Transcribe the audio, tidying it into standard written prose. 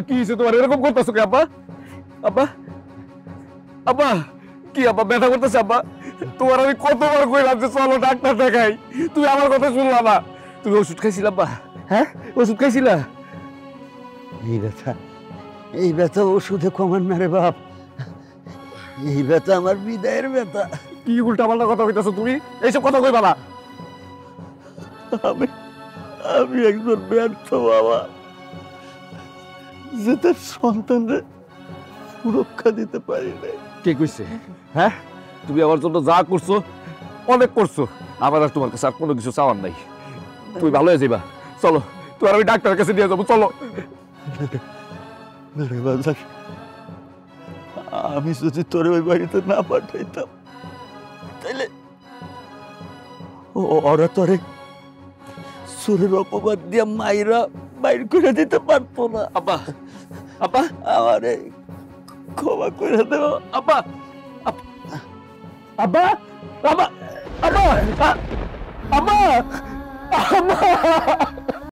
কি হয়েছে তোমার এরকম করতেছো কি আব্বা? আব্বা আব্বা কি আব্বা ব্যথা করতেছে আব্বা? তোমার আমি কতবার কইলাম যে চলো ডাক্তার দেখাই, তুমি আমার কথা শুনলা না। তুমি ওষুধ খাইছিলা আব্বা? হ্যাঁ ওষুধ খাইছিলা? এই ব্যথা ওষুধে কমান না রে বাপ। এই ব্যথা আমার বিদায়ের ব্যথা। কি উল্টা পাল্টা কথা কইতাছো তুমি? এইসব কথা কইবা না। আমি আমি একজন ব্যর্থ বাবা, যে তার সন্তানরে সুরক্ষা দিতে পারি না। কে কইছে? হ্যাঁ তুমি আমার জন্য যা করছো অনেক করছো, আমার আর তোমার কাছে আর কোনো কিছু চাওয়ার নাই। তুমি ভালো হয়ে যাবা, চলো তোমার আমি ডাক্তারের কাছে নিয়ে যাবো, চলো। রে বাজার, আমি যদি তোরে ওই বাড়িতে না পাঠাইতাম তাইলে ওরা তোরে সুরের অপবাদ দিয়া মাইরা বাইর করে দিতে পারতো না। আব্বা আব্বা আমারে ক্ষমা করে দেও আব্বা আব্বা আব্বা আব্বা আব্বা আব্বা